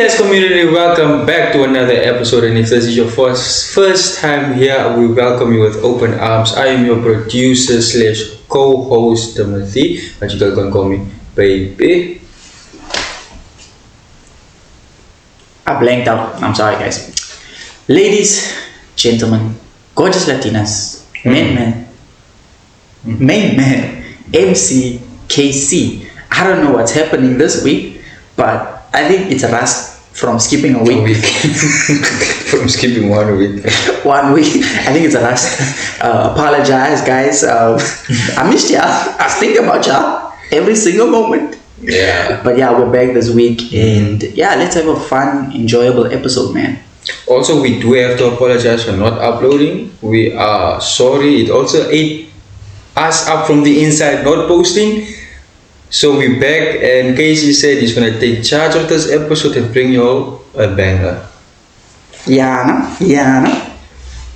Yes, community, welcome back to another episode. And if this is your first time here, we welcome you with open arms. I am your producer slash co-host Timothy, but you guys can call me baby. I blanked out. I'm sorry, guys. Ladies, gentlemen, gorgeous Latinas, main man, MC, KC. I don't know what's happening this week, but I think it's a rust from skipping a week. From skipping 1 week. 1 week. I think it's a rust. Apologize, guys. I missed y'all. I was thinking about y'all every single moment. Yeah. But yeah, we're back this week, and yeah, let's have a fun, enjoyable episode, man. Also, we do have to apologize for not uploading. We are sorry. It also ate us up from the inside not posting. So we're back, and Casey said he's gonna take charge of this episode and bring you all a banger. Yeah, no.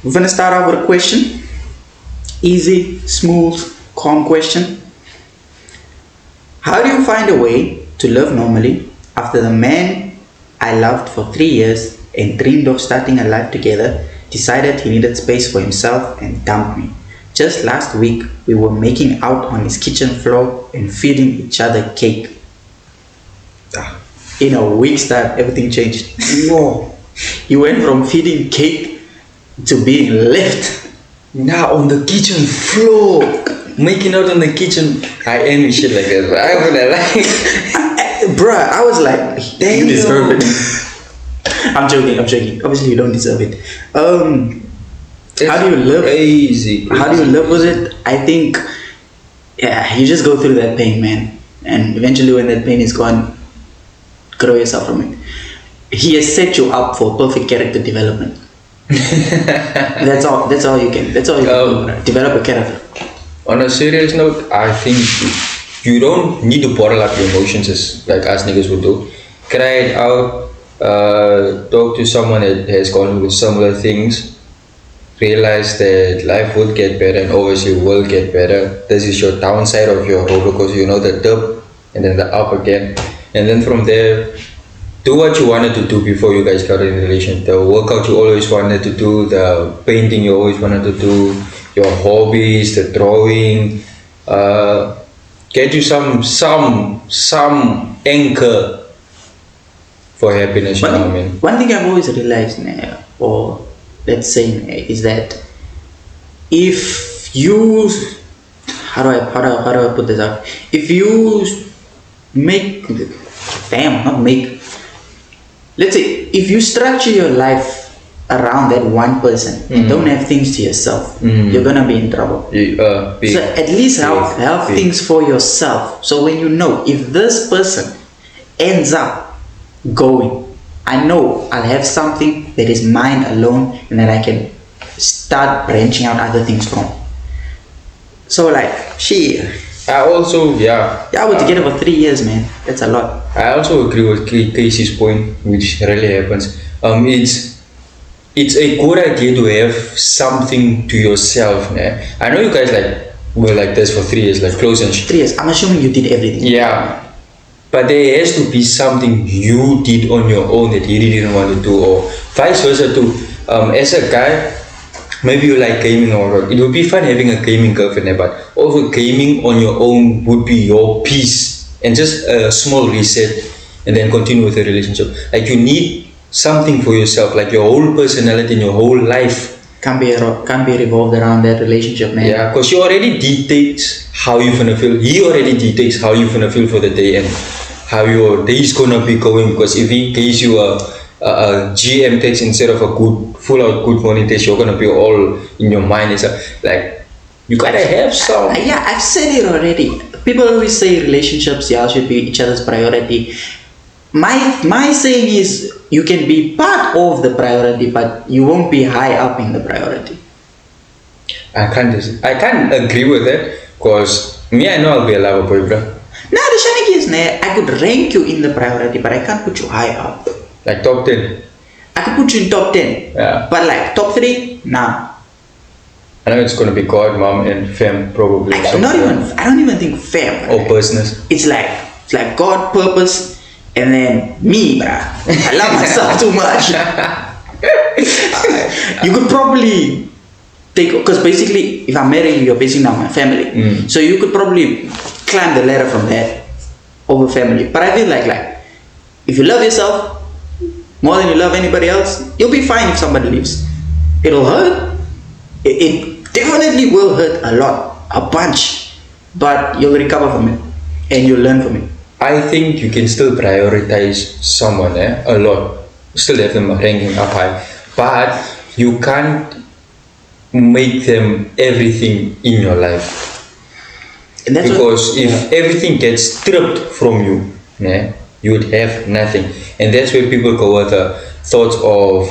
We're gonna start off with a question. Easy, smooth, calm question. How do you find a way to live normally after the man I loved for 3 years and dreamed of starting a life together decided he needed space for himself and dumped me? Just last week, we were making out on his kitchen floor and feeding each other cake. In a week's time, everything changed. No. He went from feeding cake to being left. Now on the kitchen floor, making out on the kitchen. I envy shit like that, but I would like. Bruh, I was like, damn, you deserve it. I'm joking. Obviously, you don't deserve it. How do you live? Crazy. How do you live with it? I think, yeah, you just go through that pain, man. And eventually when that pain is gone, grow yourself from it. He has set you up for perfect character development. That's all you can do. Develop a character. On a serious note, I think you don't need to bottle up your emotions as like us niggas would do. Cry it out, talk to someone that has gone through similar things. Realize that life will get better and always you will get better. This is your downside of your roller coaster, you know, the dip and then the up again. And then from there, do what you wanted to do before you guys got in a relation. The workout you always wanted to do, the painting you always wanted to do, your hobbies, the drawing. Get you some anchor for happiness, you know what I mean? One thing I've always realized, or let's say, is that if you, how do I put this out? If you let's say, if you structure your life around that one person and don't have things to yourself, you're gonna be in trouble. So at least have things for yourself. So when you know if this person ends up going, I know I'll have something that is mine alone and that I can start branching out other things from. So like, I also, I was together for 3 years, man. That's a lot. I also agree with Casey's point, which really happens. It's a good idea to have something to yourself, man. I know you guys were like this for 3 years, like close and 3 years. I'm assuming you did everything. Yeah. But there has to be something you did on your own that you didn't want to do, or vice versa too. As a guy, maybe you like gaming, or it would be fun having a gaming girlfriend, but also gaming on your own would be your peace and just a small reset and then continue with the relationship. Like you need something for yourself, like your whole personality and your whole life can't be revolved around that relationship, man. Yeah, because she already dictates how you're gonna feel. He already dictates how you're gonna feel for the day and how your day is gonna be going. Because if he gives you a GM text instead of a full out good morning text, you're gonna be all in your mind. It's like you gotta have some. Yeah, I've said it already. People always say relationships, y'all should be each other's priority. My saying is, you can be part of the priority, but you won't be high up in the priority. I can't agree with that, because me, I know I'll be a lover boy, bro. Nah, the shank is, I could rank you in the priority, but I can't put you high up. Like top 10? I could put you in top 10. Yeah. But like top 3, nah. I know it's gonna be God, mom, and fam, probably. I don't even think fam. Or business. It's like God, purpose, And then me, bruh, I love myself too much. You could probably take, because basically, if I'm marrying you, you're basically now my family. So you could probably climb the ladder from that over family. But I feel like if you love yourself more than you love anybody else, you'll be fine if somebody leaves. It'll hurt. It definitely will hurt a lot, a bunch, but you'll recover from it and you'll learn from it. I think you can still prioritize someone a lot. Still have them ranking up high, but you can't make them everything in your life. And that's Because if everything gets stripped from you, you would have nothing. And that's where people go with the thoughts of,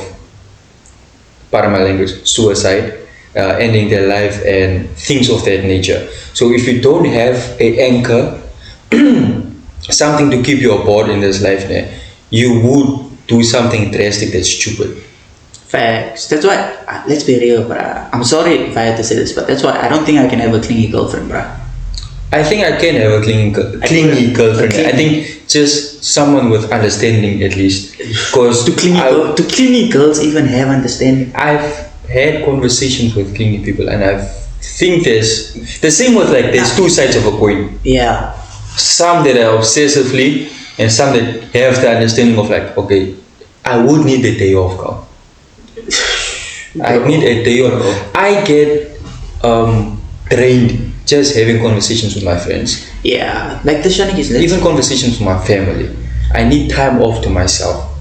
pardon my language, suicide, ending their life and things of that nature. So if you don't have an anchor, something to keep you aboard in this life, you would do something drastic that's stupid. facts. That's why, let's be real, bruh. I'm sorry if I have to say this, but that's why I don't think I can have a clingy girlfriend, bruh. I think I can have a clingy girlfriend. I think just someone with understanding at least. Because Do clingy girls even have understanding? I've had conversations with clingy people, and I think there's the same with there's two sides of a coin. Yeah. Some that are obsessively, and some that have the understanding of okay, I would need a day off, girl. I need a day off. I get drained just having conversations with my friends. Yeah. Like the shenanigans. Even conversations with my family. I need time off to myself.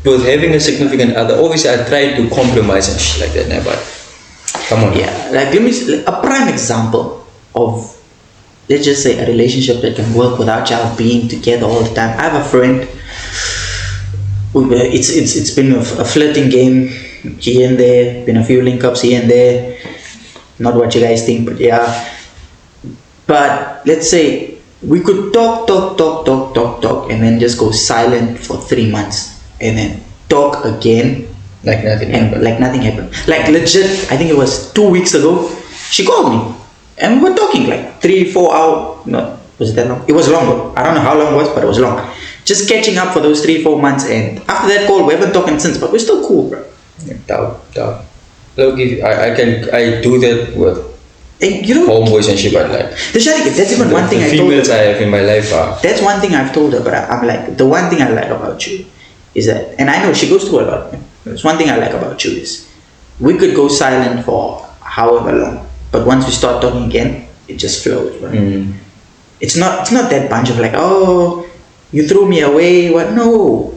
With having a significant other, obviously I try to compromise and shit like that, but come on. Yeah. Like, give me a prime example of, let's just say, a relationship that can work without y'all being together all the time. I have a friend. It's been a flirting game here and there. Been a few link ups here and there. Not what you guys think, but yeah. But let's say we could talk, and then just go silent for 3 months, and then talk again. Like nothing And happened. like nothing happened. Like legit, I think it was 2 weeks ago, she called me. And we were talking like 3-4 hours. No, was it that long? It was longer. I don't know how long it was, but it was long. Just catching up for those 3-4 months, and after that call, we haven't talked since, but we're still cool, bro. Doubt. Look, I do that with And you know, homeboys and shit, but the Sharik, that's even one thing the I told females her. I have in my life are. That's one thing I've told her, but I'm like, the one thing I like about you is that, and I know she goes through a lot. There's one thing I like about you is we could go silent for however long, but once we start talking again, it just flows, right? It's not that bunch of oh, you threw me away. What? No.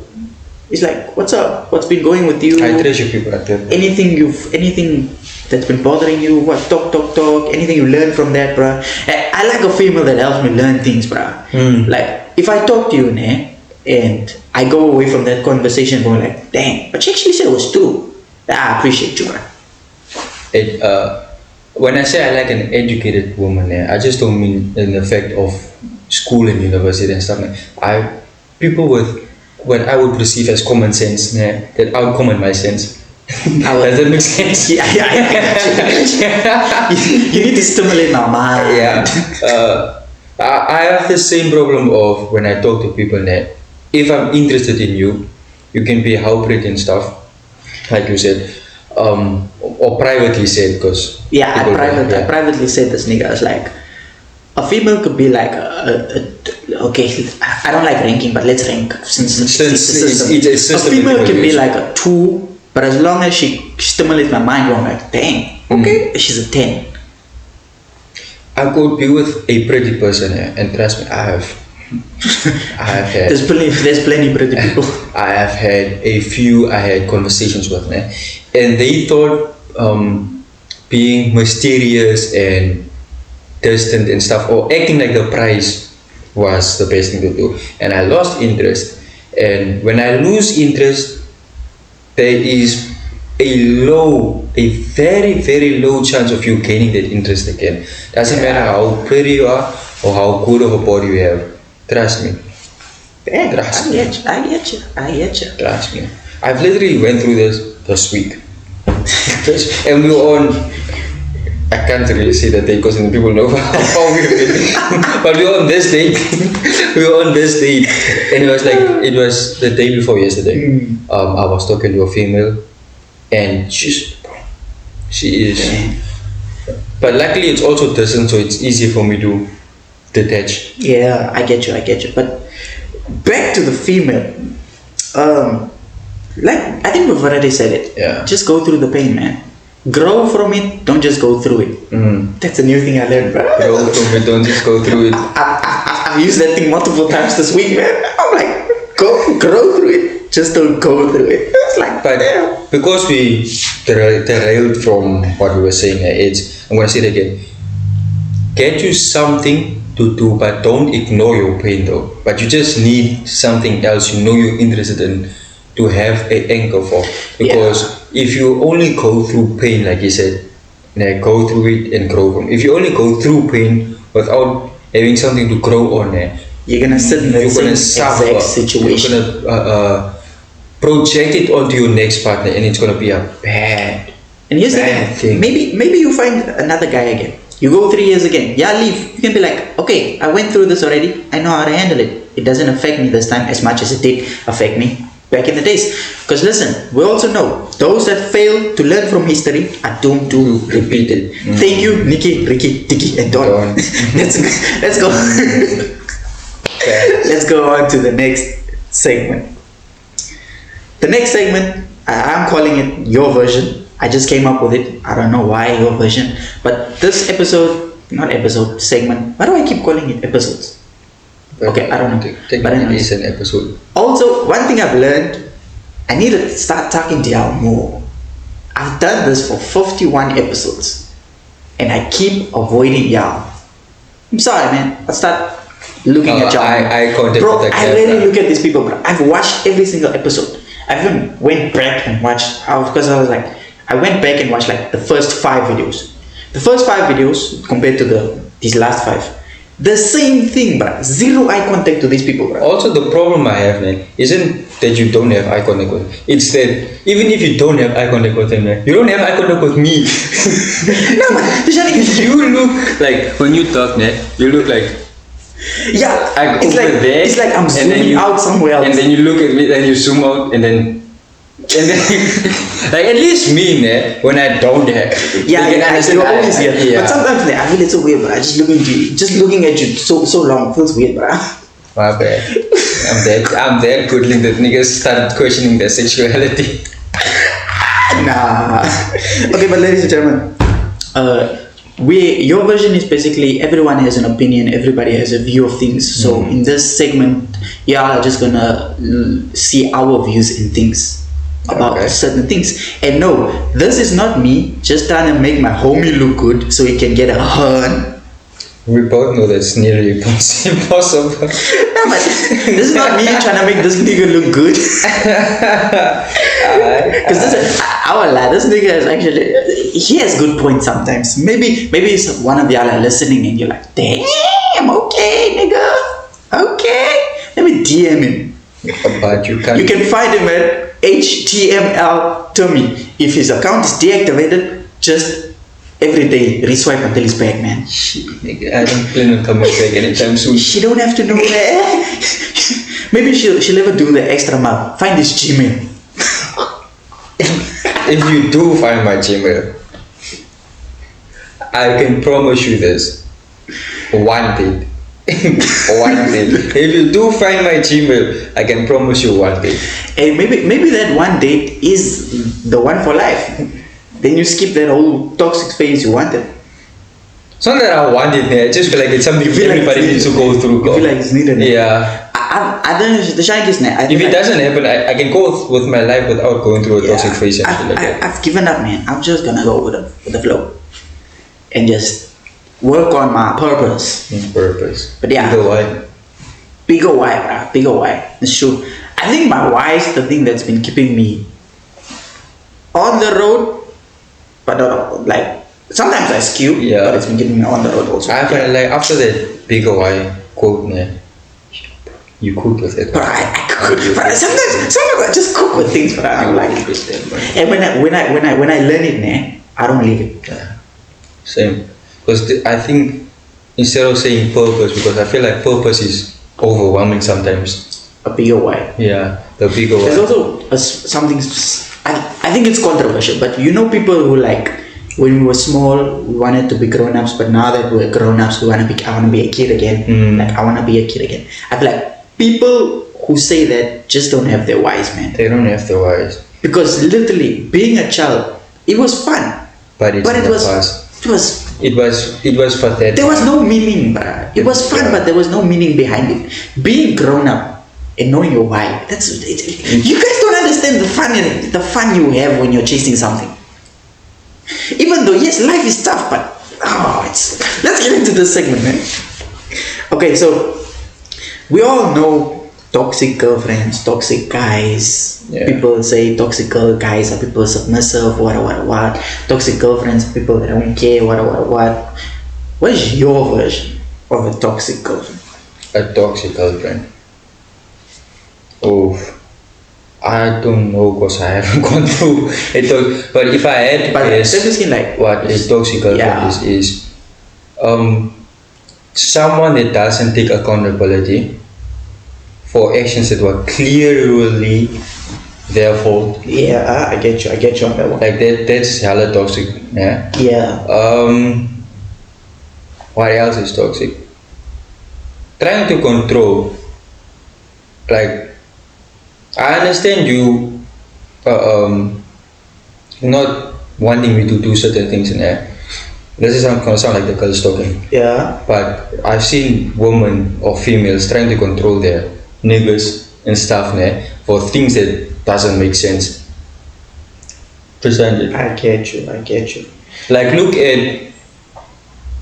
It's like, what's up? What's been going with you? I treasure people like that. Anything that's been bothering you? What? Talk. Anything you learn from that, bruh? I like a female that helps me learn things, bruh. Like, if I talk to you, and I go away from that conversation going dang, but she actually said it was true. I appreciate you, bruh. When I say I like an educated woman, I just don't mean in the fact of school and university and stuff. People with what I would perceive as common sense, that outcommon my sense. Does that make sense? Yeah. You need to stimulate my mind. Yeah. I have the same problem of when I talk to people that if I'm interested in you, you can be how pretty and stuff, like you said, or privately said, because I privately said this nigga. I was like, a female could be like okay, I don't like ranking, but let's rank since it's a system. A female can be like a 2, but as long as she stimulates my mind, I'm like, dang, okay, she's a 10. I could be with a pretty person, and trust me, I have had. There's plenty pretty people. I have had a few. I had conversations with them, and they thought being mysterious and distant and stuff, or acting like the prize was the best thing to do, and I lost interest. And when I lose interest, there is a very, very low chance of you gaining that interest again. Doesn't matter how pretty you are or how good of a body you have. Trust me. Yeah, Trust me. I get you. Trust me. I've literally went through this week. And we were on, I can't really say that day because people know how we've been. But we were on this date. we were on this date, and it was the day before yesterday. I was talking to a female, and she is. But luckily, it's also distant, so it's easy for me to detach. Yeah, I get you. But back to the female. Like I think we've already said it. Yeah. Just go through the pain, man. Grow from it. Don't just go through it. That's a new thing I learned, bro. Grow from it, don't just go through it. I've used that thing multiple times this week, man. I'm like, grow through it. Just don't go through it. It's like, But because we derailed from what we were saying, I'm gonna say it again. Get you something to do, but don't ignore your pain though. But you just need something else you're interested in to have an anchor for. Because if you only go through pain, like you said, go through it and grow from it. If you only go through pain without having something to grow on, you're gonna sit in the same exact situation. You're gonna project it onto your next partner, and it's gonna be a bad. And here's the thing. Maybe you find another guy again. You go 3 years again. Yeah, leave. You can be like, okay, I went through this already. I know how to handle it. It doesn't affect me this time as much as it did affect me back in the days. Because listen, we also know those that fail to learn from history are doomed to repeat it. Thank you, Nikki, Ricky, Tiki, and Don. Let's go. Let's go on to the next segment. The next segment, I'm calling it Your Version. I just came up with it. I don't know why Your Version. But this segment. Why do I keep calling it episodes? Okay, I don't know. But it is an episode. Also, one thing I've learned, I need to start talking to y'all more. I've done this for 51 episodes, and I keep avoiding y'all. I'm sorry, man. I start looking at y'all. I bro, I really look at these people, bro. I've watched every single episode. I even went back and watched, because I was like, I went back and watched like the first 5 videos. The first 5 videos compared to these last 5. The same thing, bro. Zero eye contact to these people, bro. Also, the problem I have, man, isn't that you don't have eye contact with them. It's that even if you don't have eye contact with them, man, you don't have eye contact with me. No, man. You look like, when you talk, man, you look like, yeah, it's like I'm zooming out somewhere else. And then you look at me, then you zoom out, and then like at least me, man, when I don't have, you're always here. Yeah. But sometimes I feel it's so weird, but I just looking at you so long feels weird, bro. My bad. I'm that goodling that niggas started questioning their sexuality. Nah. Okay, but ladies and gentlemen, Your Version is basically everyone has an opinion, everybody has a view of things. So in this segment, y'all are just gonna see our views in things about certain things. And no, this is not me just trying to make my homie look good so he can get a hun. We both know that's nearly impossible. No, but this is not me trying to make this nigga look good. Because this nigga is actually, he has good points sometimes. Maybe it's one of y'all are listening and you're like, damn, okay, nigga, okay. Let me DM him. But you can find him at HTML Tommy. If his account is deactivated, just every day reswipe until he's back, man. I don't plan on coming back anytime soon. She don't have to know that. Maybe she'll ever do the extra mile. Find his Gmail. If you do find my Gmail, I can promise you this. One day. One day. If you do find my Gmail, I can promise you one day. And maybe that one date is the one for life. Then you skip that whole toxic phase you wanted. It's not that I want it, man. I just feel like it's something everybody needs to go through. You feel like it's needed. Yeah. I don't know. The shy is if it doesn't happen, I can go with my life without going through a toxic phase. I've given up, man. I'm just gonna go with the flow and just work on my purpose. Purpose. But yeah. Bigger why, bro. Bigger why. It's true. I think my why is the thing that's been keeping me on the road, but like sometimes I skew. Yeah. But it's been keeping me on the road also. I feel like after that bigger why quote, man. You cook with it. But I cook. But sometimes I just cook with things, but I'm like. And when I learn it, man, I don't leave it. Yeah. Same. Because I think instead of saying purpose, because I feel like purpose is overwhelming sometimes. A bigger why. Yeah, the bigger There's one. also something. I think it's controversial, but you know, people who like when we were small, we wanted to be grown-ups, but now that we're grown-ups, I want to be a kid again. Like I want to be a kid again. I feel like people who say that just don't have their whys, man. They don't have the wise, Because literally, being a child, it was fun, but it's but in it the was past. it was It was pathetic. there was no meaning, bruh. It was fun, Yeah. but there was no meaning behind it. Being grown up and knowing your why, you guys don't understand the fun you have when you're chasing something. Even though yes, life is tough, but let's get into this segment, man. Okay, so we all know toxic girlfriends, toxic guys. Yeah. People say toxic guys are people submissive, what. Toxic girlfriends are people that don't care, what. What is your version of a toxic girlfriend? A toxic girlfriend. Oh, I don't know because I haven't gone through it. But if I had to But guess, seriously, like what a toxic girlfriend Yeah. is someone that doesn't take accountability for actions that were clearly their fault. yeah, I get you on that one. Like that's hella toxic. Yeah. Yeah, What else is toxic? Trying to control. Like I understand you not wanting me to do certain things in there. This is gonna sound like the girls talking. yeah. But I've seen women or females trying to control their niggas and stuff né, for things that doesn't make sense. Precisely. I get you. Like look at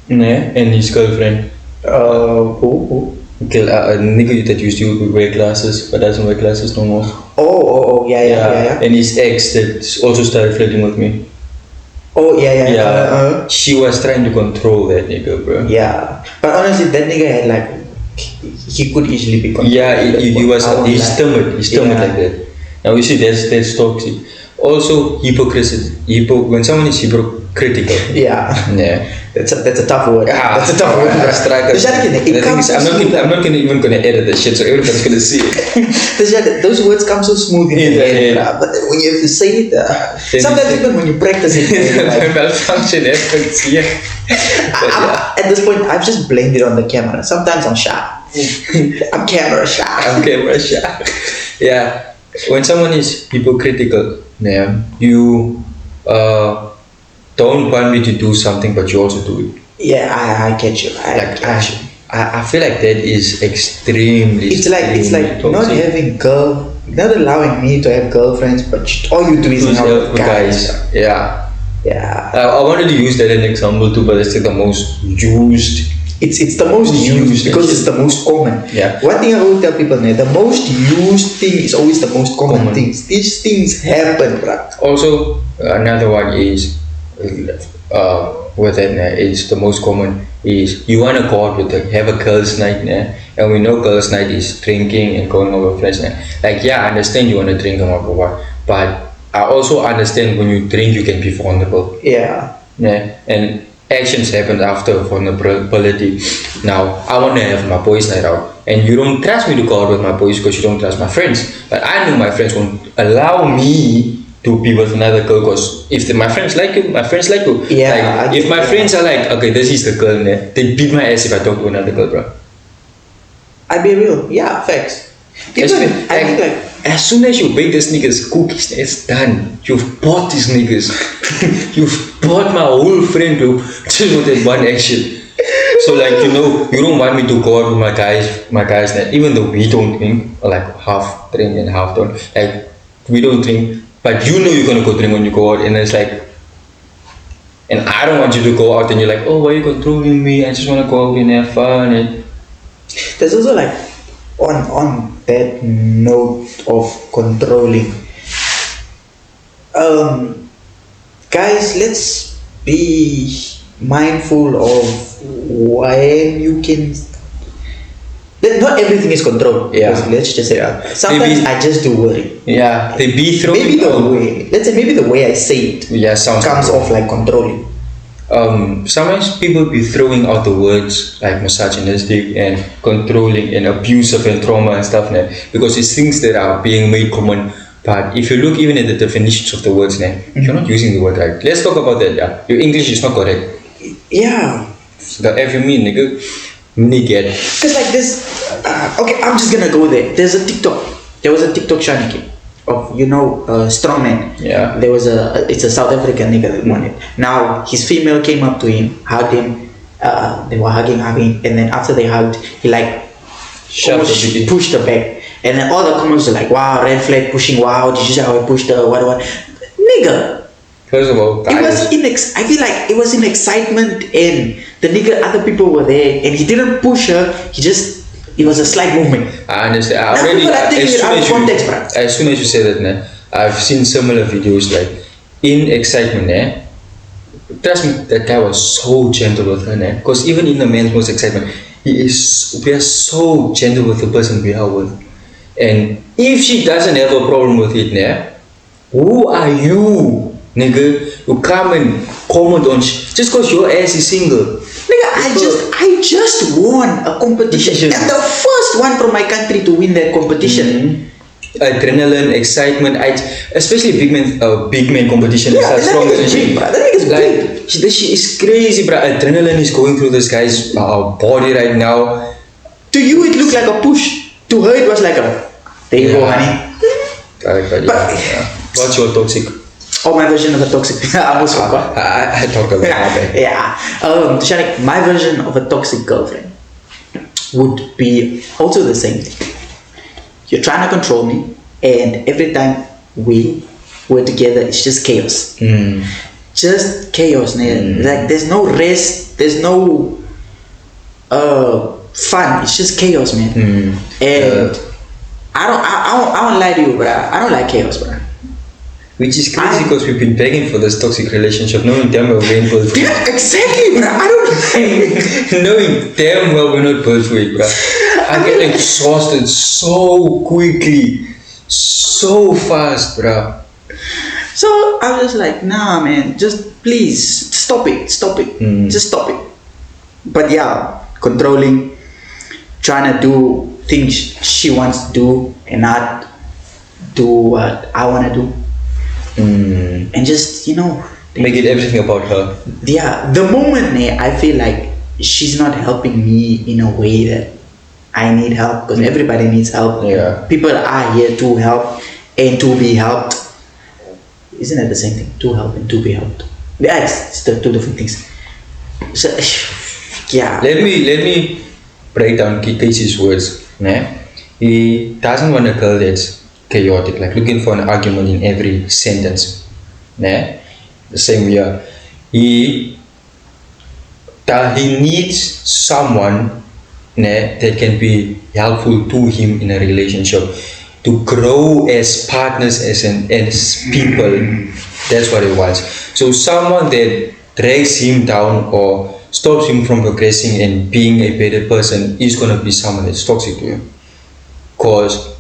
né, and his girlfriend. Who? Okay, a nigga that used to wear glasses but doesn't wear glasses no more. Oh, yeah. And his ex that also started flirting with me. Oh, yeah. She was trying to control that nigga, bro. Yeah, but honestly, that nigga had like he could easily be controlled. Yeah, he was. I won't He's lie. timid. He's timid Yeah. like that. Now you see, that's toxic. Also, hypocrisy. When someone is hypocritical. Yeah, Yeah. that's a tough word. That's a tough word. Striker. Dus ja, The it thing comes is, so smooth. I'm not even gonna edit that shit, so everybody's gonna see it. Dus ja, those words come so smooth in In the the head, head. bruh. But when you have to say it, Then sometimes you- even when you practice it, you're like, Malfunction happens. Yeah. But yeah. at this point, I've just blamed it on the camera. Sometimes I'm shy. I'm camera shy. Okay, Russia. Yeah. When someone is hypocritical, yeah, you don't want me to do something, but you also do it. Yeah, I get you. I feel like that is extremely. It's like extremely not toxic. having not allowing me to have girlfriends, but all you do is Who's hang out the with guys. Yeah. Yeah, I wanted to use that as an example too, but it's like the most used. it's the most used because it's the most common. Yeah. One thing I always tell people, the most used thing is always the most common things. These things happen, bruh. Also, another one is with that is the most common is you want to go out with have a girls' night, and we know girls' night is drinking and going over with friends. Like yeah, I understand you want to drink and what, but I also understand when you drink you can be vulnerable. Yeah, And actions happen after vulnerability. Now I want to have my boys' night out, and you don't trust me to go out with my boys because you don't trust my friends. But I know my friends won't allow me to be with another girl because if my friends like you, my friends like you. Yeah, Like, if my friends are like, okay, this is the girl, they beat my ass if I talk to another girl, bro. I be real. Yeah, facts. Even, I think like as soon as you bake this niggas cookies, it's done. You've bought these niggas. You've bought my whole friend group just with that one action. So like you don't want me to go out with my guys that even though we don't drink, or like half drink and half don't, like we don't drink, but you know you're gonna go drink when you go out, and it's like, and I don't want you to go out and you're like, oh, why are you controlling me? I just wanna go out and have fun. And there's also like on that note of controlling, guys, let's be mindful of when you can. Not everything is control. Yeah. Let's just say that. Sometimes Maybe- I just do worry. yeah, they be throwing Maybe the out. way, let's say maybe the way I say it Yeah, sounds comes off like controlling. sometimes people be throwing out the words like misogynistic and controlling and abusive and trauma and stuff now, because it's things that are being made common. But if you look even at the definitions of the words now, you're not using the word right. Let's talk about that. Yeah, your English is not correct. Yeah. The F you mean, nigga? Nigga. Because like this, okay, I'm just gonna go there. There was a TikTok Shaniki of strongman. Yeah. It's a South African nigga that won it. Now his female came up to him, hugged him. They were hugging, and then after they hugged, he like pushed her back. And then all the comments were like, wow, red flag pushing, wow, did you see how I pushed her, what? Nigga. First of all, I feel like it was in excitement, and the nigga, other people were there, and he didn't push her, it was a slight movement. I understand. Now people are taking it out of context, bro. As soon as you say that, nah, I've seen similar videos like in excitement, nah. Trust me, that guy was so gentle with her, nah. Because even in the man's most excitement, we are so gentle with the person we are with. And if she doesn't have a problem with it, nah, who are you, nigga? You come and comment on just because your ass is single. Nigga, I just won a competition. I'm the first one from my country to win that competition. Adrenaline, excitement, especially big man competition. Yeah, that nigga's big, bro. That nigga's big. She is crazy, bro. Adrenaline is going through this guy's body right now. To you, it looked like a push. To her, it was like there you go, honey. Correct, yeah. What's your toxic? Oh, my version of a toxic. I almost forgot. I talked about that. Yeah. Shanik, my version of a toxic girlfriend would be also the same thing. You're trying to control me, and every time we were together, it's just chaos. Just chaos, man. Like there's no rest, there's no fun. It's just chaos, man. And I don't lie to you, bro. I don't like chaos, bro. Which is crazy because we've been begging for this toxic relationship, knowing damn well we're not built for it. Yeah, exactly, bro. I don't knowing damn well we're not built for it, bro. I get exhausted so quickly, so fast, bro. So I was just like, nah, man, just please stop it, just stop it. But yeah, controlling, trying to do things she wants to do and not do what I want to do. And just make it everything about her. Yeah, the moment I feel like she's not helping me in a way that I need help, because everybody needs help. Yeah, people are here to help and to be helped. Isn't that the same thing? To help and to be helped. Yeah, it's two different things. So yeah, let me break down Casey's words. Nah? He doesn't want a girl that's chaotic, like looking for an argument in every sentence. Nah? The same way. He needs someone that can be helpful to him in a relationship, to grow as partners, as people. That's what he wants. So someone that drags him down or stops him from progressing and being a better person is gonna be someone that's toxic to you. Because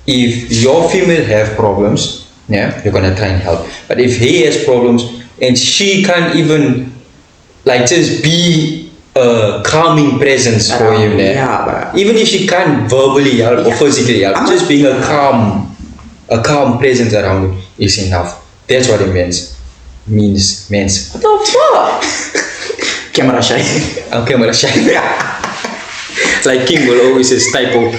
if your female have problems, yeah, you're gonna try and help. But if he has problems and she can't even just be a calming presence for him, even if she can't verbally help or physically help, just being a calm presence around him is enough. That's what it means. What the fuck? Camera shy. I'm camera shy. Like King will always say typo.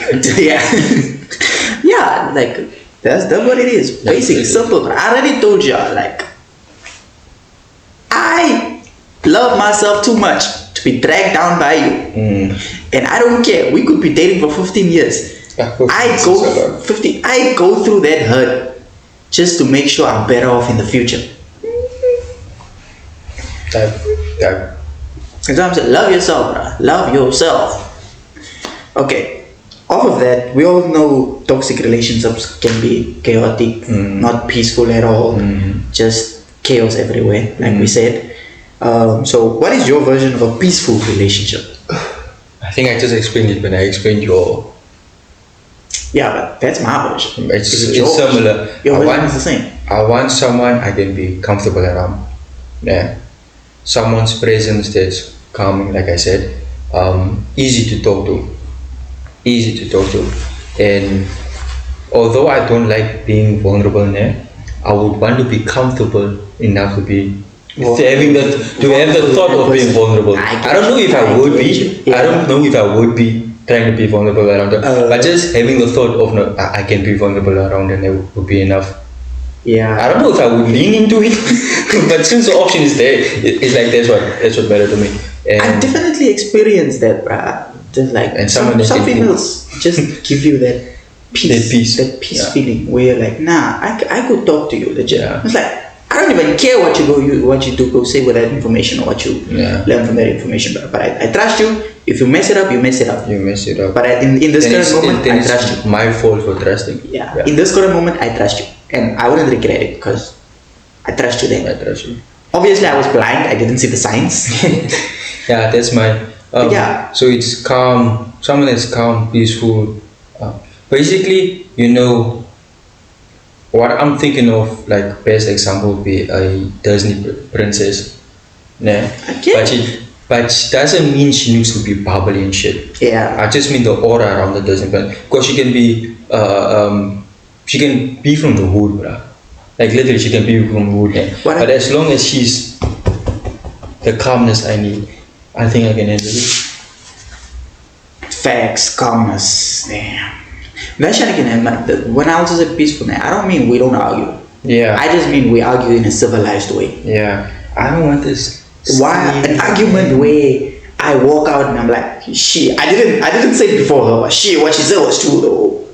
Yeah, like that's what it is. Basic, simple. I already told you, like I love myself too much to be dragged down by you. And I don't care. We could be dating for 15 years. I go through that hurt just to make sure I'm better off in the future. Sometimes love yourself, bro. Love yourself. Okay. Off of that, we all know toxic relationships can be chaotic, not peaceful at all, just chaos everywhere, like we said. So what is your version of a peaceful relationship? I think I just explained it when I explained your... Yeah, but that's my version. It's similar. Your version is the same. I want someone I can be comfortable around. Yeah. someone's presence that's calming, like I said, easy to talk to, easy to talk to, and although I don't like being vulnerable now, I would want to be comfortable enough to be to have the thought of being vulnerable. I don't know if I would be. I don't know if I would be trying to be vulnerable around them. But just having the thought of no, I can be vulnerable around them, it would be enough. Yeah. I don't know if I would lean into it, but since the option is there, it's like that's what matters to me. I And definitely experienced that, bruh. Just like And some females just give you that peace, That peace. Yeah. feeling where you're like, nah, I could talk to you. Legit. Yeah. It's like I don't even care what you do go say with that information or what you learn from that information, but I trust you. If you mess it up, you mess it up. you mess it up. But in this Then current moment, then I trust you. my fault for trusting. Yeah. In this current moment, I trust you, and I wouldn't regret it because I trust you then. I trust you. Obviously, I was blind. I didn't see the signs. Yeah, that's my. Yeah. So it's calm. Someone that's calm, peaceful. Basically, you know, what I'm thinking of, like best example would be a Disney princess. Nah. Okay. But she doesn't mean she needs to be bubbly and shit. Yeah. I just mean the aura around the Disney princess. Because she can be from the hood, bruh. Like literally, she can be from the hood. But as long as she's the calmness I need, I think I can handle it. Facts, calmness. Damn. When I also say peaceful, I don't mean we don't argue. Yeah. I just mean we argue in a civilized way. Yeah. I don't want this. Why an argument where I walk out and I'm like, shit, I didn't say it before her, but shit, what she said was true though.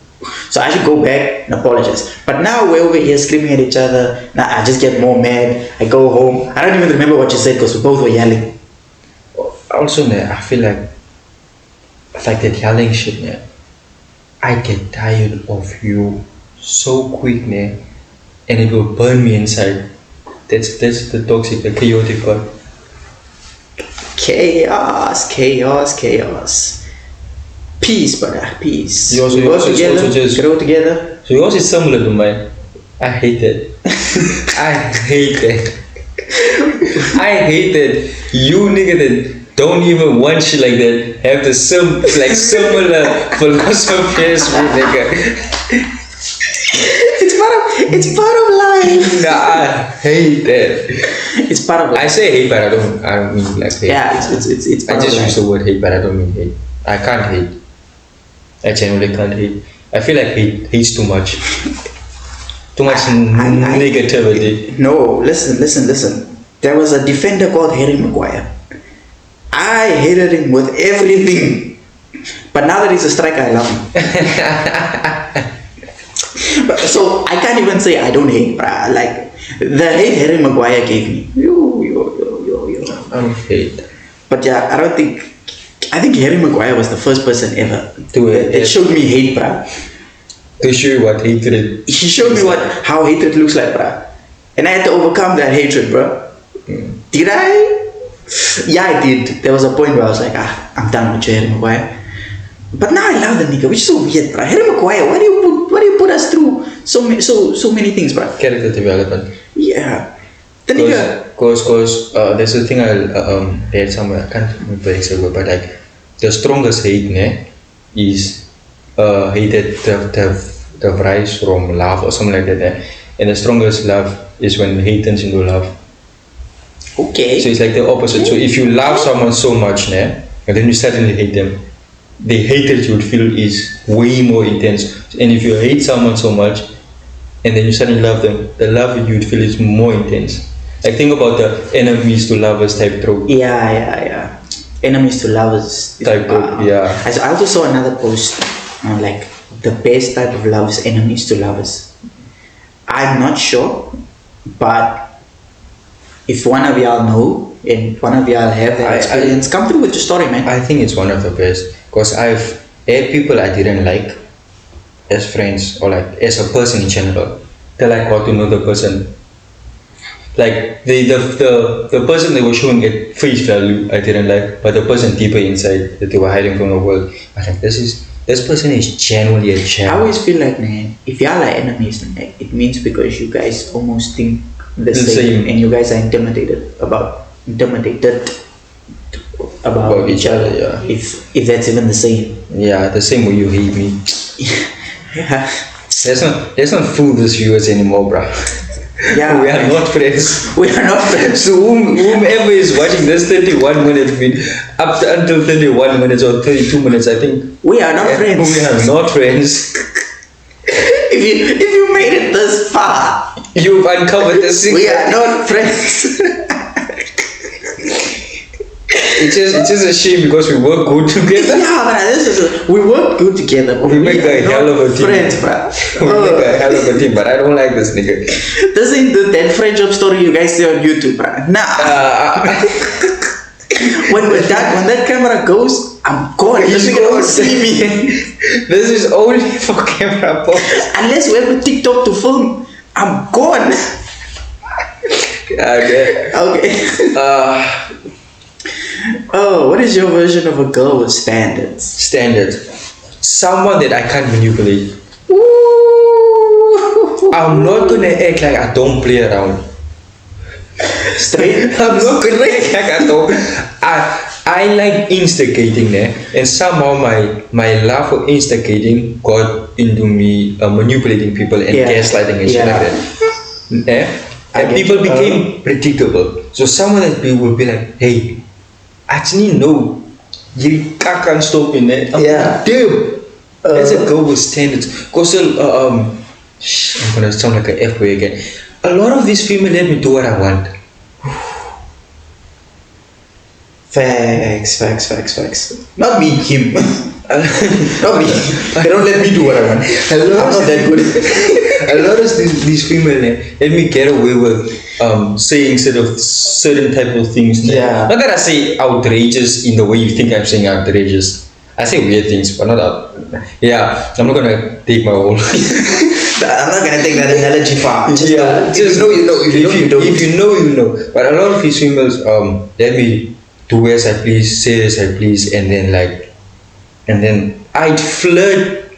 So I should go back and apologize. But now we're over here screaming at each other. Now I just get more mad. I go home. I don't even remember what you said because we both were yelling. Also, I feel like that yelling shit, I get tired of you so quick, and it will burn me inside. That's the toxic, the chaotic part. Chaos. Peace, brother. Peace. You also- We you work also- together, also just- grow together. So yours is similar to mine. I hate that. I hate that. I hate that you nigga that don't even want shit like that have the similar philosophies with nigga. It's part of life. Nah, I hate that. It's part of life. I say hate, but I don't mean like hate. Yeah, it's I part just of use life. the word hate, but I don't mean hate. I can't hate. I genuinely can't hate. I feel like hate's too much. Too much negativity. No, listen. There was a defender called Harry Maguire. I hated him with everything. But now that he's a striker, I love him. So I can't even say I don't hate, bruh. Like the hate Harry Maguire gave me. Yo. I hate. But yeah, I think Harry Maguire was the first person ever that showed me hate, bruh. To show you what hatred. He showed me how hatred looks like, bruh. And I had to overcome that hatred, bruh. Did I? Yeah, I did. There was a point where I was like, I'm done with you, Harry Maguire. But now I love the nigga, which is so weird, bruh. Harry Maguire, why do you put us through so many things, bruh? Character development. Yeah. The nigga. Cause there's a thing I read somewhere. I can't remember exactly, but like the strongest hate, is hate that rise from love or something like that. And the strongest love is when hate turns into love. Okay. So it's like the opposite. So if you love someone so much, and then you suddenly hate them, the hatred you would feel is way more intense. And if you hate someone so much, and then you suddenly love them, the love you would feel is more intense. Like think about the enemies to lovers type trope. Yeah. Enemies to lovers. Type trope, yeah. I also saw another post on like the best type of love is enemies to lovers. I'm not sure, but if one of y'all know and one of y'all have that experience, come through with your story, man. I think it's one of the best because I've had people I didn't like as friends or like as a person in general. Till I got to know the person. Like the person they were showing at face value I didn't like, but the person deeper inside that they were hiding from the world, I was like, this person is genuinely a champ. I always feel like, man, if y'all are enemies, it means because you guys almost think the same and you guys are intimidated about intimidated About each other, yeah. If that's even the same. Yeah, the same way you hate me. Yeah. Let's not fool these viewers anymore, bro. Yeah. We are not friends. We are not friends. So whomever is watching this 31 minutes, up to, until 31 minutes or 32 minutes, I think We are not friends. we are not friends. If you made it this far, You've uncovered the secret. we are not friends. It's just a shame because we work good together. Yeah, but we work good together. But We make a are hell of a team. friends, bro. We make a hell of a team, but I don't like this nigga. This ain't the that friendship story you guys see on YouTube, bro. Nah. When that camera goes, I'm gone. You don't see me. This is only for camera purposes. Unless we have a TikTok to film, I'm gone. Okay. Okay. Oh, what is your version of a girl with standards? Standard. Someone that I can't manipulate. Ooh. I'm not gonna act like I don't play around. Straight. I'm not gonna act like I don't. I like instigating there, and somehow my love for instigating got into me manipulating people and Yeah. gaslighting and shit Yeah. like that. Yeah? I And get people you. became predictable. So someone that will be like, hey, actually no, you can't stop in there. Yeah. Damn. That's a girl with standards. Cause I'm gonna sound like an F word again. A lot of these females let me do what I want. Facts. Not me, him. Not me. They don't let me do what I want. I'm not that good. A lot of these females let me get away with saying certain type of things. Yeah. Not that I say outrageous in the way you think I'm saying outrageous. I say weird things, but not out. Yeah, I'm not gonna take my whole. I'm not gonna take that analogy far. Just, Yeah, if you know, you know. If you don't, you don't. If you know, you know. But a lot of these females let me do as I please, say as I please, and then I'd flirt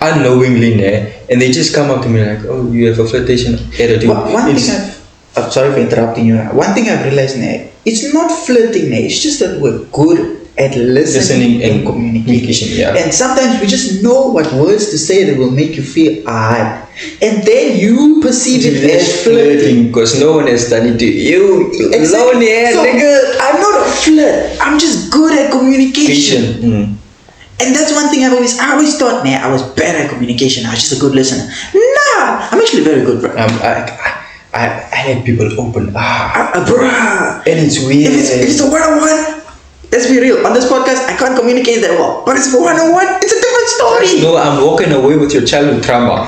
unknowingly, and they just come up to me like, oh, you have a flirtation attitude. One thing I'm sorry for interrupting you. One thing I've realized, it's not flirting, it's just that we're good at listening and communication. Yeah. And sometimes we just know what words to say that will make you feel odd. And then you perceive it as flirting. Because no one has done it to you. Exactly. Lonely ass So, nigga. I'm not a flirt. I'm just good at communication. And that's one thing I always thought, I was bad at communication. I was just a good listener. Nah, I'm actually very good, bro. I let people open. Bruh. And it's weird. If it's a one-on-one, let's be real. On this podcast, I can't communicate that well. But it's a one-on-one, it's a different story. No, I'm walking away with your childhood trauma.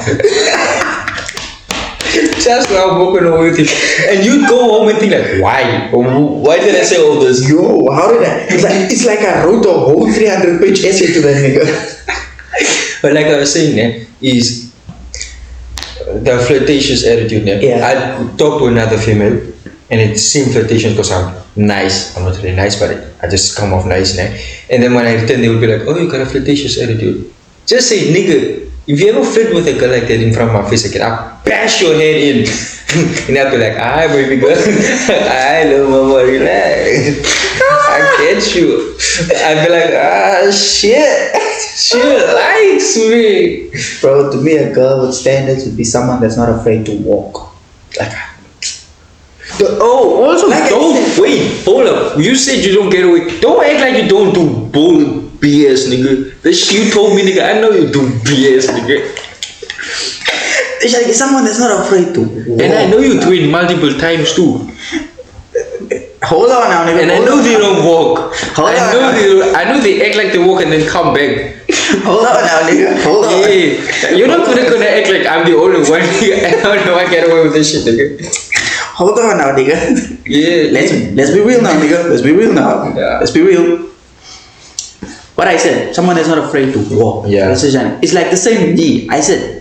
Just now I'm walking away with it. And you go home and think like, why? Why did I say all this? Yo, how did I? It's like I wrote a whole 300-page essay to that nigga. But like I was saying, is the flirtatious attitude. Yeah. I talk to another female and it seems flirtatious because I'm nice. I'm not really nice, but I just come off nice. And then when I return, they will be like, oh, you got a flirtatious attitude. Just say, nigga, if you ever flirt with a girl like that in front of my face again, I'll bash your head in. And I'll be like, hi, baby girl. Hi, little mama, relax. I get you. I'll be like, shit. She likes me. Bro, to me, a girl with standards would be someone that's not afraid to walk. Like, also, Like I don't said- wait. Hold up. You said you don't get away. Don't act like you don't do bull BS, nigga. This shit you told me, nigga. I know you do BS, nigga. It's like someone that's not afraid to walk. And I know you do it multiple times too. Hold on now, nigga. And I Hold know on they now. don't walk. Hold on I know they act like they walk and then come back. Hold on now, nigga. Hold on. Yeah. You're not gonna act like I'm the only one. I don't know I get away with this shit, nigga. Hold on now, nigga. Yeah. Let's be real now, nigga. Let's be real now. Yeah. Let's be real. What I said, someone that's not afraid to walk. Yeah. It's like the same with me. I said,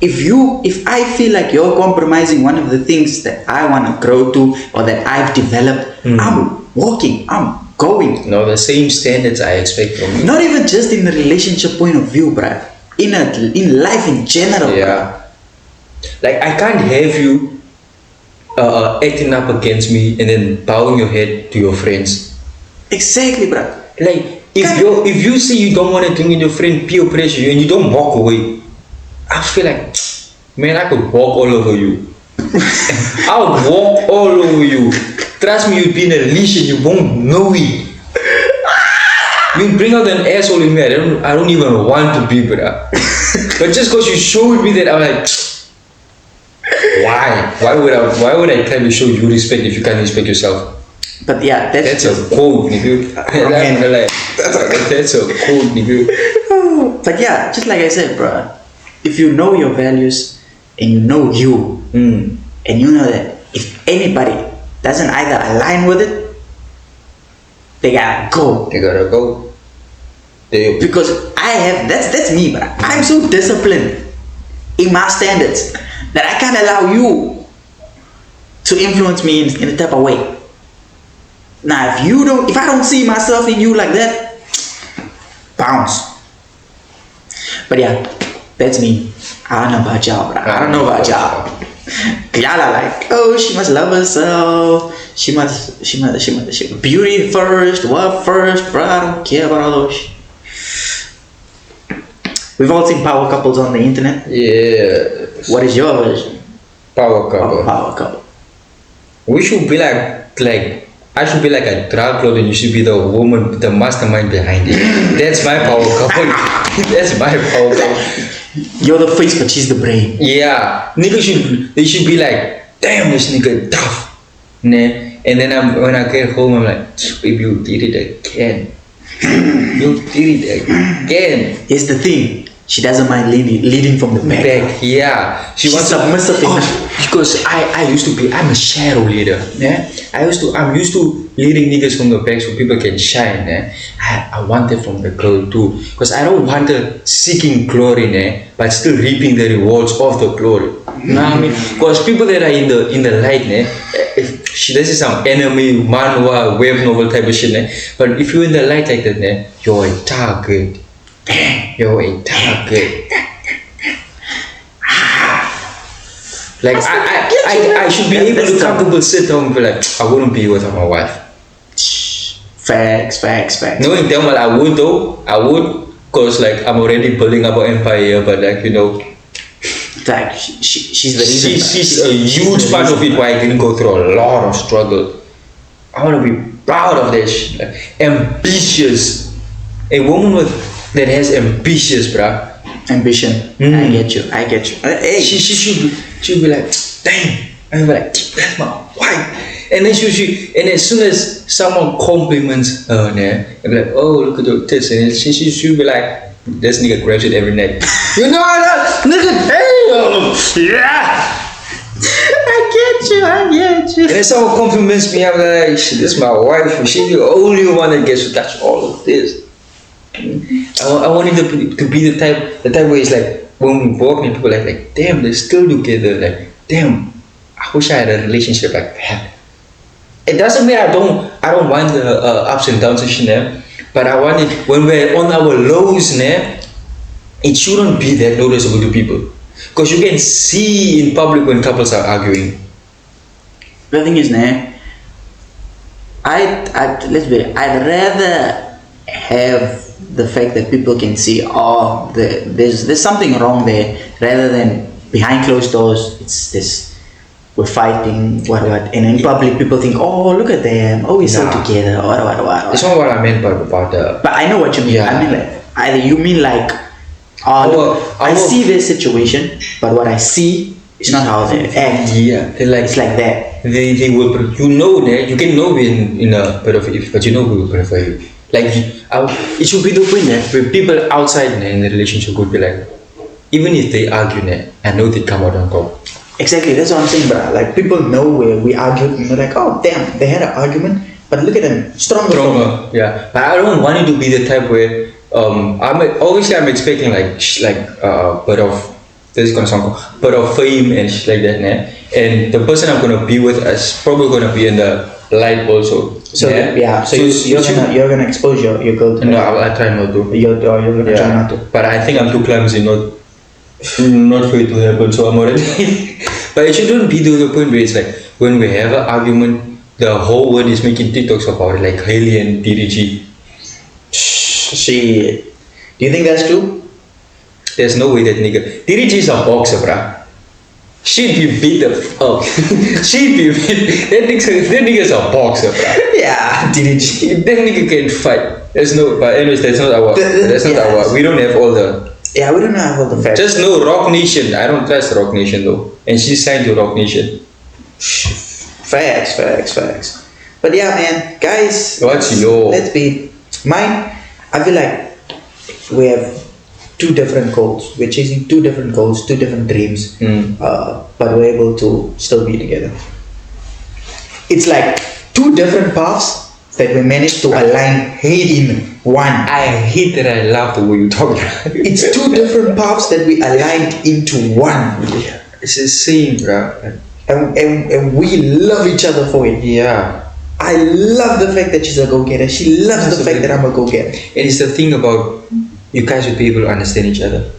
if I feel like you're compromising one of the things that I want to grow to or that I've developed, I'm walking, I'm going. No, the same standards I expect from you. Not even just in the relationship point of view, bruh. In life in general. Yeah. Like I can't have you acting up against me and then bowing your head to your friends. Exactly, bro. Like if you see you don't want to bring in your friend peer pressure you and you don't walk away, I feel like, man, I could walk all over you. I would walk all over you. Trust me, you'd be in a leash and you won't know it. You bring out an asshole in me. I don't even want to be, bruh. But just because you showed me that, I'm like, why? Why would I try to show you respect if you can't respect yourself? But yeah, That's a code, nigga. That's a code, nigga. But yeah, just like I said, bro, if you know your values and you know you, and you know that if anybody doesn't either align with it, they gotta go. They gotta go. Because I have that's me, bro. I'm so disciplined in my standards that I can't allow you to influence me in a type of way. Now, if I don't see myself in you like that, bounce. But yeah, that's me. I don't know about y'all, bro. I don't know about y'all. Y'all are like, oh, she must love herself. She must beauty first, what first, bro? I don't care about all those. We've all seen power couples on the internet. Yeah. What is your version? Power couple. Power couple. We should be like I should be like a drug lord and you should be the woman, the mastermind behind it. That's my power couple. That's my power couple. You're the face, but she's the brain. Yeah, they should be like, damn, this nigga tough, nah. And then when I get home, I'm like, baby, you did it again. You did it again. Here's the thing. She doesn't mind leading from the back. Yeah. She's submissive. Because I'm a shadow leader. Yeah. I'm used to leading niggas from the back so people can shine. I want it from the girl too. Because I don't want her seeking glory, but still reaping the rewards of the glory. You know what I mean? Because people that are in the light, this is some enemy, manhwa, web novel type of shit. But if you're in the light like that, you're a target. You're a target. Like I should be able to comfortably sit down and be like, I wouldn't be without my wife. Facts. Knowing damn well I would though. I would, cause like I'm already building up an empire, but like like she's the reason. She's a huge part of it why I didn't go through a lot of struggle. I wanna be proud of this. Like, ambitious. A woman that has ambitious, bruh. Ambition. I get you. Hey. She should be like, damn. And be like, that's my wife. And then and as soon as someone compliments her, and be like, oh, look at your tits, and she should be like, this nigga grabs it every night. You know that nigga, damn, yeah. I get you. And then someone compliments me, I'm like, this is my wife. She's the only one that gets to touch all of this. I want it to be the type where it's like when we walk and people are like damn, they're still together, like damn, I wish I had a relationship like that. It doesn't mean I don't want the ups and downs and shit, but I want it when we're on our lows, it shouldn't be that noticeable to people, because you can see in public when couples are arguing. The thing is, I'd rather have the fact that people can see, there's something wrong there, rather than behind closed doors it's this, we're fighting, what, and in public people think, oh, look at them, oh, we're so together, what. That's not what I meant about the. But I know what you mean. Yeah. I mean, like, either you mean like, I see their situation, but what I see is not how they act. Yeah, It's like that. They will, that you can know in a pedophile, but who will prefer you. Like, it should be the point where people outside in the relationship would be like, even if they argue, I know they come out on top. Exactly, that's what I'm saying, bro. Like, people know where we argued, and they're like, oh, damn, they had an argument, but look at them, stronger. Yeah, but I don't want it to be the type where, I'm expecting but of fame and shit like that, and the person I'm gonna be with is probably gonna be in the light also. So you're gonna expose your girl to no, I try not to. You're gonna try not to. But I think I'm too clumsy not for it to happen, so I'm already But it shouldn't be to the point where it's like when we have an argument, the whole world is making TikToks about it, like Haley and DDG. Shit. Do you think that's true? There's no way that nigga. DDG is a boxer, bruh. She'd be beat the fuck. She'd be beat. That nigga's a boxer, bruh. Yeah, DDG. That nigga can fight. There's no. But anyways, that's not our. That's not our. We don't have all the. Yeah, we don't have all the facts. Just know Rock Nation. I don't trust Rock Nation though, and she's signed to Rock Nation. Facts. But yeah, man, guys. What's your? Let's be mine. I feel like we have two different goals. We're chasing two different goals, two different dreams, but we're able to still be together. It's like two different paths that we managed to align in one. I hate that. I love the way you talk. It's two different paths that we aligned into one. It's the same, bro. And we love each other for it. Yeah. I love the fact that she's a go-getter. She loves the fact that I'm a go-getter. And it's the thing about you guys will be able to understand each other.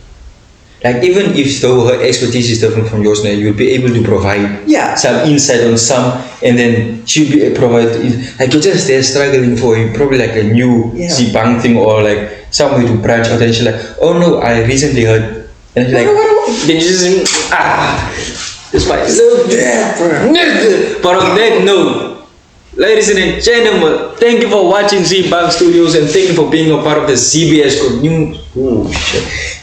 Like even if though her expertise is different from yours now, you'll be able to provide some insight on some, and then she'll be provide like you're just there struggling for probably like a new Zbunk thing or like some way to branch out, and she's like, oh no, I recently heard, and she's like, then you just it's my love that. But on that note, ladies and gentlemen, thank you for watching Zbunk Studios and thank you for being a part of the ZBS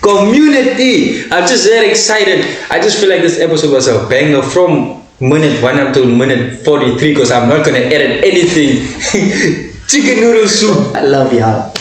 community. I'm just very excited. I just feel like this episode was a banger from minute 1 until minute 43 because I'm not gonna edit anything. Chicken noodle soup. I love y'all.